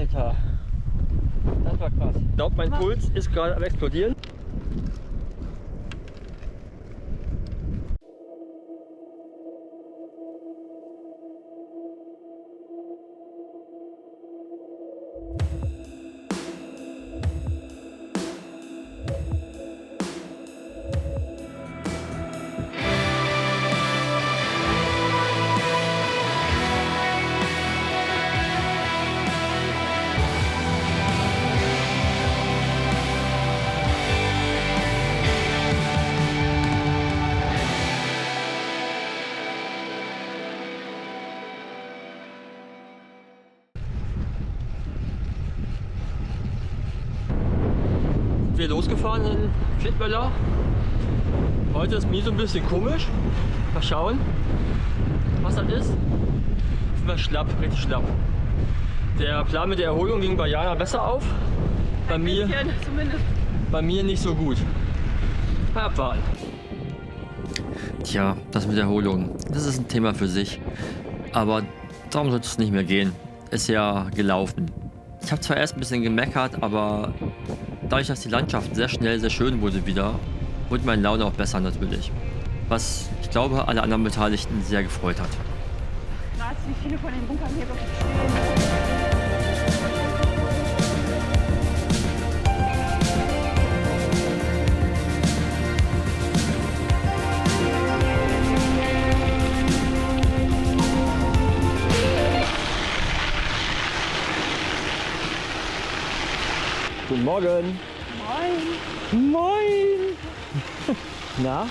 Alter, das war krass. Ich glaube, mein Puls ist gerade am explodieren. Wir losgefahren in Klittmöller. Heute ist mir so ein bisschen komisch. Mal schauen, was das ist. Ich bin schlapp, richtig schlapp. Der Plan mit der Erholung ging bei Jana besser auf. Bei mir nicht so gut. Mal abwarten. Tja, das mit der Erholung, das ist ein Thema für sich. Aber darum sollte es nicht mehr gehen. Ist ja gelaufen. Ich habe zwar erst ein bisschen gemeckert, aber dadurch, dass die Landschaft sehr schnell sehr schön wurde wieder, wurde meine Laune auch besser natürlich. Was ich glaube, alle anderen Beteiligten sehr gefreut hat. Krass, wie viele von den Bunkern hier wirklich stehen. Guten Morgen. Moin. Moin. Na?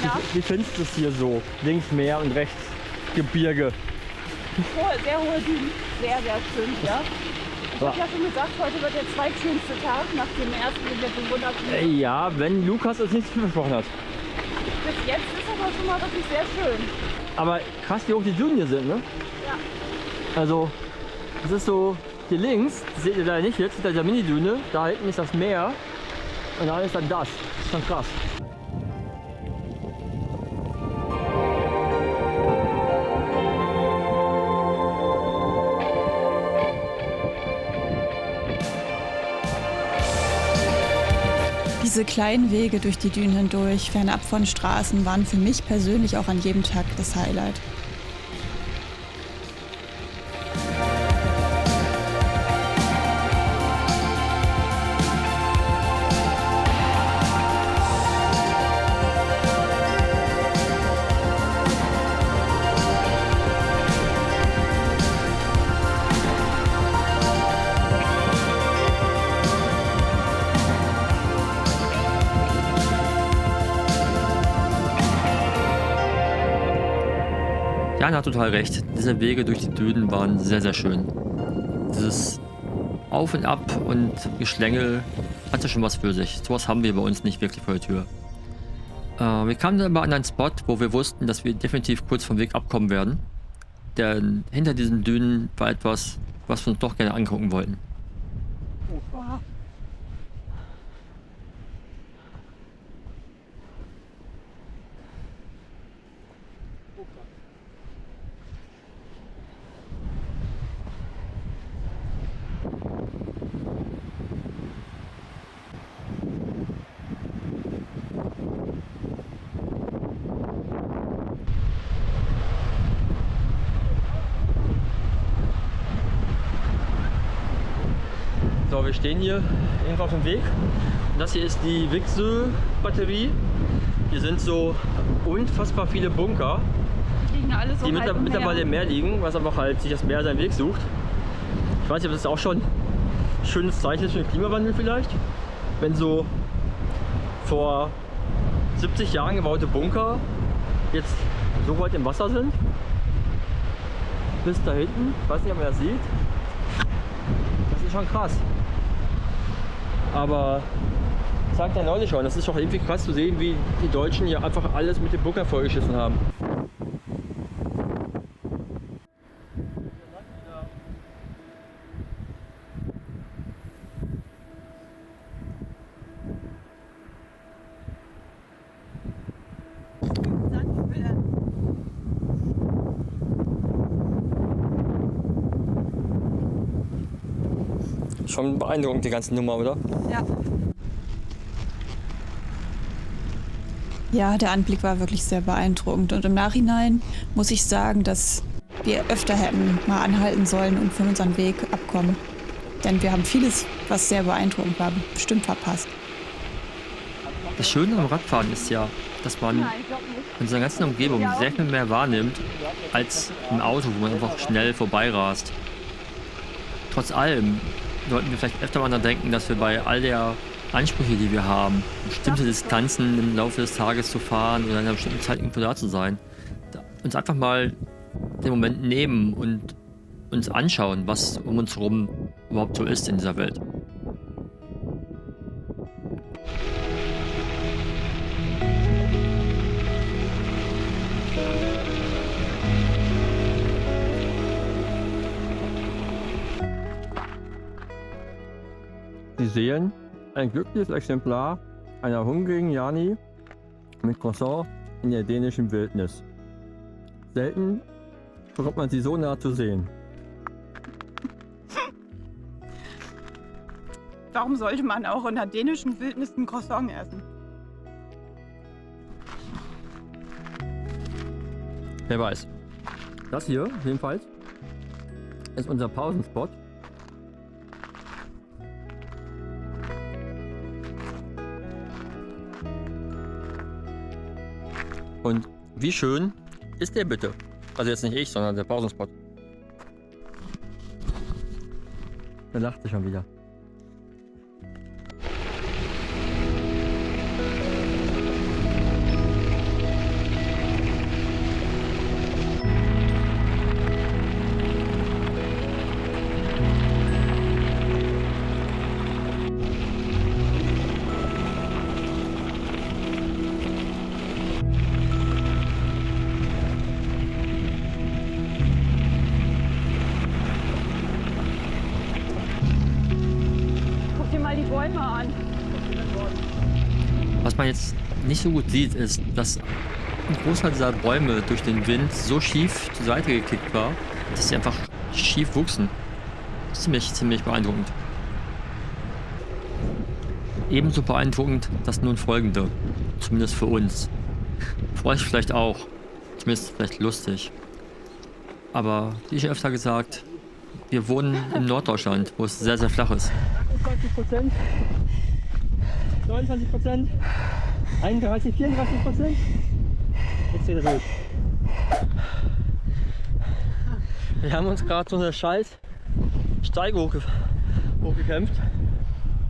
Ja, Wie findest du es hier so? Links Meer und rechts Gebirge. sehr hohe Dünen. Sehr, sehr schön hier. Ich habe ja schon gesagt, heute wird der zweitschönste Tag nach dem ersten, den wir bewundert haben. Ja, wenn Lukas uns nichts versprochen hat. Bis jetzt ist aber schon mal wirklich sehr schön. Aber krass, wie hoch die Dünen hier sind, ne? Ja. Also, es ist so, hier links, das seht ihr leider nicht jetzt, hinter dieser Mini-Düne, da hinten ist das Meer und da ist dann das. Das ist schon krass. Diese kleinen Wege durch die Dünen hindurch, fernab von Straßen, waren für mich persönlich auch an jedem Tag das Highlight. Jan hat total recht. Diese Wege durch die Dünen waren sehr, sehr schön. Dieses Auf und Ab und Geschlängel hatte schon was für sich. Sowas haben wir bei uns nicht wirklich vor der Tür. Wir kamen dann aber an einen Spot, wo wir wussten, dass wir definitiv kurz vom Weg abkommen werden. Denn hinter diesen Dünen war etwas, was wir uns doch gerne angucken wollten. So, wir stehen hier irgendwo auf dem Weg. Und das hier ist die Vixö-Batterie. Hier sind so unfassbar viele Bunker, Die liegen alle so die halb im mittlerweile Meer. im Meer liegen, was aber halt sich das Meer seinen Weg sucht. Ich weiß nicht, ob das auch schon ein schönes Zeichen ist für den Klimawandel vielleicht. Wenn so vor 70 Jahren gebaute Bunker jetzt so weit im Wasser sind. Bis da hinten, ich weiß nicht, ob man das sieht. Das ist schon krass. Aber ich sagte ja neulich schon, das ist doch irgendwie krass zu sehen, wie die Deutschen hier einfach alles mit dem Bunker vollgeschissen haben. Schon beeindruckend, die ganze Nummer, oder? Ja. Ja, der Anblick war wirklich sehr beeindruckend. Und im Nachhinein muss ich sagen, dass wir öfter hätten mal anhalten sollen und von unserem Weg abkommen. Denn wir haben vieles, was sehr beeindruckend war, bestimmt verpasst. Das Schöne am Radfahren ist ja, dass man Nein, ich glaube nicht. in seiner ganzen Umgebung sehr viel mehr wahrnimmt als im Auto, wo man einfach schnell vorbeirast. Trotz allem sollten wir vielleicht öfter mal daran denken, dass wir bei all der Ansprüche, die wir haben, bestimmte Distanzen im Laufe des Tages zu fahren oder in einer bestimmten Zeit irgendwo da zu sein, uns einfach mal den Moment nehmen und uns anschauen, was um uns herum überhaupt so ist in dieser Welt. Sie sehen ein glückliches Exemplar einer hungrigen Jani mit Croissant in der dänischen Wildnis. Selten bekommt man sie so nah zu sehen. Warum sollte man auch in der dänischen Wildnis ein Croissant essen? Wer weiß. Das hier, jedenfalls, ist unser Pausenspot. Und wie schön ist der bitte? Also jetzt nicht ich, sondern der Pausenspot. Der lachte schon wieder. Guck dir mal die Bäume an. Was man jetzt nicht so gut sieht, ist, dass ein Großteil dieser Bäume durch den Wind so schief zur Seite gekickt war, dass sie einfach schief wuchsen. Ziemlich beeindruckend. Ebenso beeindruckend das nun folgende, zumindest für uns. Für euch vielleicht auch, zumindest vielleicht lustig. Aber wie schon öfter gesagt, wir wohnen in Norddeutschland, wo es sehr flach ist. 28%, 29%, 31, 34%. Jetzt wieder ruhig. Wir haben uns gerade so eine scheiß Steige hochgekämpft.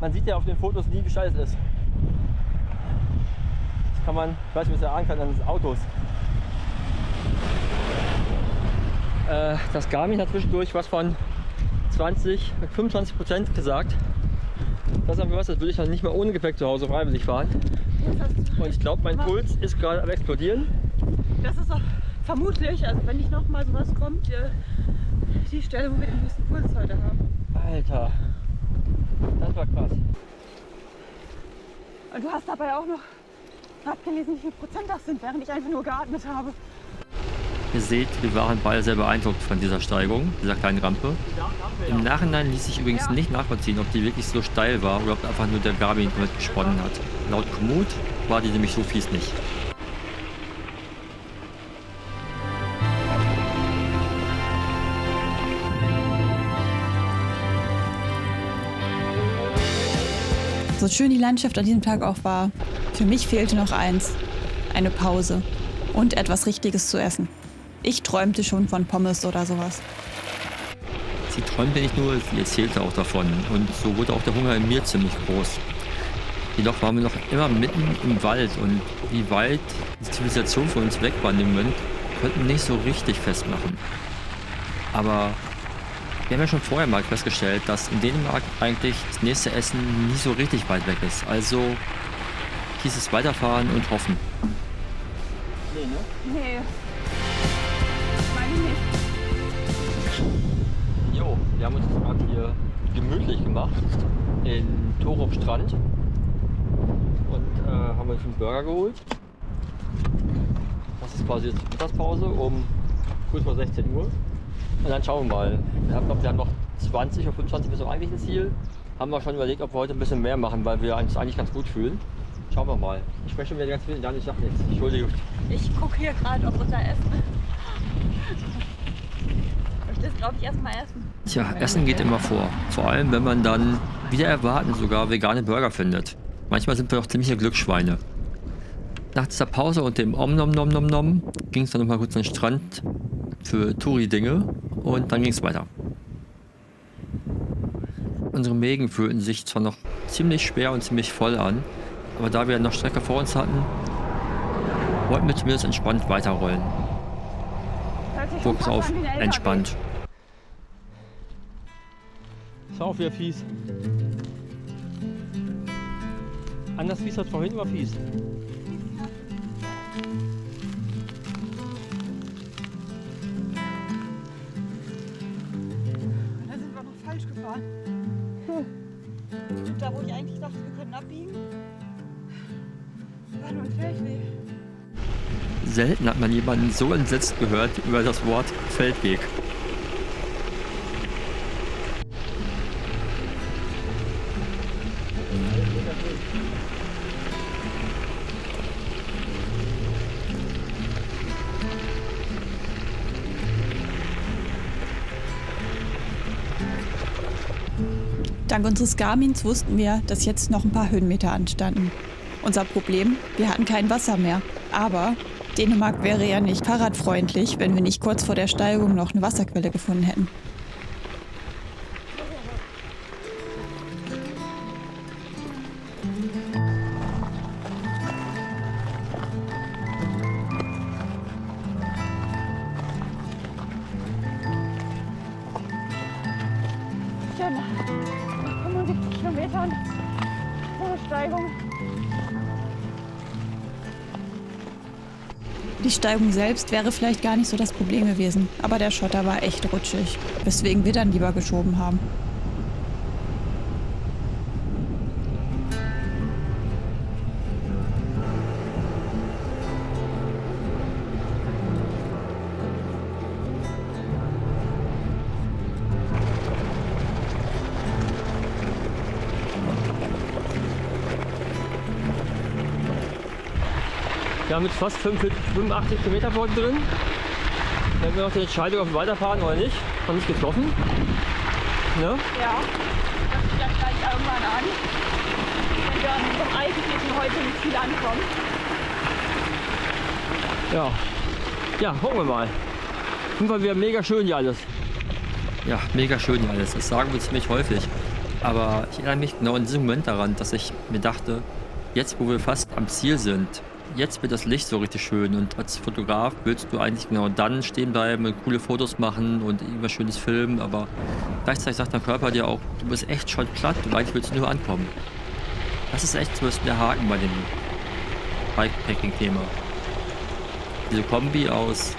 Man sieht ja auf den Fotos nie, wie steil es ist. Das kann man, ich weiß nicht, was ihr ahnen kann, an des Autos. Das Garmin hat zwischendurch was von 25% gesagt. Das haben wir was, das würde ich dann nicht mehr ohne Gepäck zu Hause freiwillig fahren. Und ich glaube, mein Puls ist gerade am explodieren. Das ist auch vermutlich, also wenn nicht nochmal sowas kommt, die Stelle, wo wir den höchsten Puls heute haben. Alter, das war krass. Und du hast dabei auch noch abgelesen, wie viel Prozent das sind, während ich einfach nur geatmet habe. Ihr seht, wir waren beide sehr beeindruckt von dieser Steigung, dieser kleinen Rampe. Im Nachhinein ließ sich übrigens nicht nachvollziehen, ob die wirklich so steil war oder ob einfach nur der Garmin damit gesponnen hat. Laut Komoot war die nämlich so fies nicht. So schön die Landschaft an diesem Tag auch war, für mich fehlte noch eins: eine Pause und etwas Richtiges zu essen. Ich träumte schon von Pommes oder sowas. Sie träumte nicht nur, sie erzählte auch davon. Und so wurde auch der Hunger in mir ziemlich groß. Jedoch waren wir noch immer mitten im Wald und wie weit die Zivilisation von uns weg war in dem Moment, konnten wir nicht so richtig festmachen. Aber wir haben ja schon vorher mal festgestellt, dass in Dänemark eigentlich das nächste Essen nie so richtig weit weg ist. Also hieß es weiterfahren und hoffen. Nee, ne? Nee. Meine nicht. Jo, wir haben uns gerade hier gemütlich gemacht in Torup Strand und haben uns einen Burger geholt. Das ist quasi jetzt Mittagspause um kurz vor 16 Uhr. Und dann schauen wir mal. Ich glaube, wir haben noch 20 oder 25 bis zum eigentlichen Ziel. Haben wir schon überlegt, ob wir heute ein bisschen mehr machen, weil wir uns eigentlich ganz gut fühlen. Schauen wir mal. Ich spreche schon wieder ganz viel, Daniel, ich sag nichts. Entschuldigung. Ich gucke hier gerade auf unser Essen. Ich möchte glaube ich erstmal essen. Tja, Essen geht immer vor. Vor allem, wenn man dann wieder erwarten sogar vegane Burger findet. Manchmal sind wir doch ziemliche Glücksschweine. Nach dieser Pause und dem Om-Nom-Nom-Nom-Nom ging es dann nochmal kurz an den Strand für Touri-Dinge und dann ging es weiter. Unsere Mägen fühlten sich zwar noch ziemlich schwer und ziemlich voll an, aber da wir noch Strecke vor uns hatten, wollten wir zumindest entspannt weiterrollen. Hört sich schon Fokus fast auf an wie ein LKW. entspannt. Das war auch wieder fies. Anders fies als vorhin, war fies. Da sind wir noch falsch gefahren. Und da, wo ich eigentlich dachte, wir können abbiegen, war nur ein Feldweg. Selten hat man jemanden so entsetzt gehört über das Wort Feldweg. Dank unseres Garmins wussten wir, dass jetzt noch ein paar Höhenmeter anstanden. Unser Problem, wir hatten kein Wasser mehr. Aber Dänemark wäre ja nicht fahrradfreundlich, wenn wir nicht kurz vor der Steigung noch eine Wasserquelle gefunden hätten. Ja, nach 75 Kilometern hohe Steigung. Die Steigung selbst wäre vielleicht gar nicht so das Problem gewesen, aber der Schotter war echt rutschig, weswegen wir dann lieber geschoben haben. Wir haben jetzt fast 85 Kilometer vor uns drin. Wenn wir noch die Entscheidung, ob wir weiterfahren oder nicht, noch nicht getroffen. Ne? Ja, das steht dann gleich irgendwann an. Wenn wir an unserem eigentlichen heute im Ziel ankommen. Ja. Ja, gucken wir mal. Auf jeden Fall wieder mega schön hier alles. Ja, mega schön hier alles. Das sagen wir ziemlich häufig. Aber ich erinnere mich genau in diesem Moment daran, dass ich mir dachte, jetzt wo wir fast am Ziel sind, jetzt wird das Licht so richtig schön und als Fotograf willst du eigentlich genau dann stehen bleiben und coole Fotos machen und irgendwas Schönes filmen, aber gleichzeitig sagt dein Körper dir auch, du bist echt schon platt, du eigentlich willst nur ankommen. Das ist echt so ein bisschen der Haken bei dem Bikepacking-Thema. Diese Kombi aus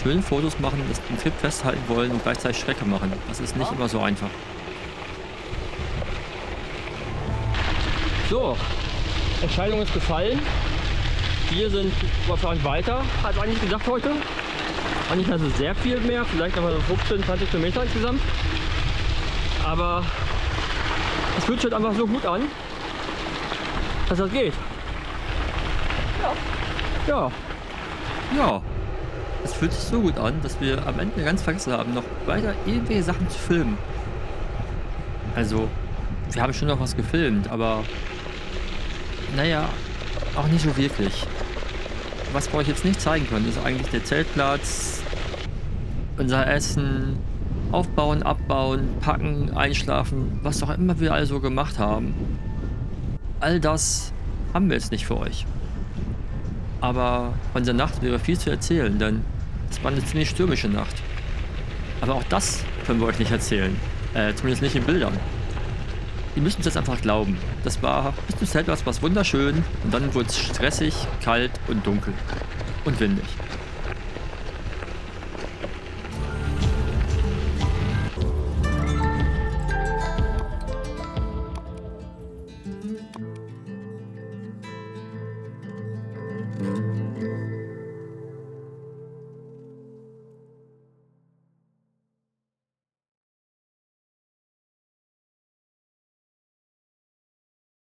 schönen Fotos machen, das den Trip festhalten wollen und gleichzeitig Strecke machen, das ist nicht immer so einfach. So, Entscheidung ist gefallen. Wir sind wahrscheinlich weiter als eigentlich gedacht heute. Eigentlich also sehr viel mehr, vielleicht nochmal so 15, 20 Kilometer insgesamt. Aber es fühlt sich halt einfach so gut an, dass das geht. Ja. Ja, es fühlt sich so gut an, dass wir am Ende ganz vergessen haben, noch weiter irgendwelche Sachen zu filmen. Also, wir haben schon noch was gefilmt, aber naja, auch nicht so wirklich. Was wir euch jetzt nicht zeigen können, ist eigentlich der Zeltplatz, unser Essen, aufbauen, abbauen, packen, einschlafen, was auch immer wir also gemacht haben. All das haben wir jetzt nicht für euch. Aber von der Nacht wäre viel zu erzählen, denn es war eine ziemlich stürmische Nacht. Aber auch das können wir euch nicht erzählen. Zumindest nicht in Bildern. Ihr müsst uns jetzt einfach glauben. Das war bis zum Zeltplatz was wunderschön und dann wurde es stressig, kalt und dunkel. Und windig.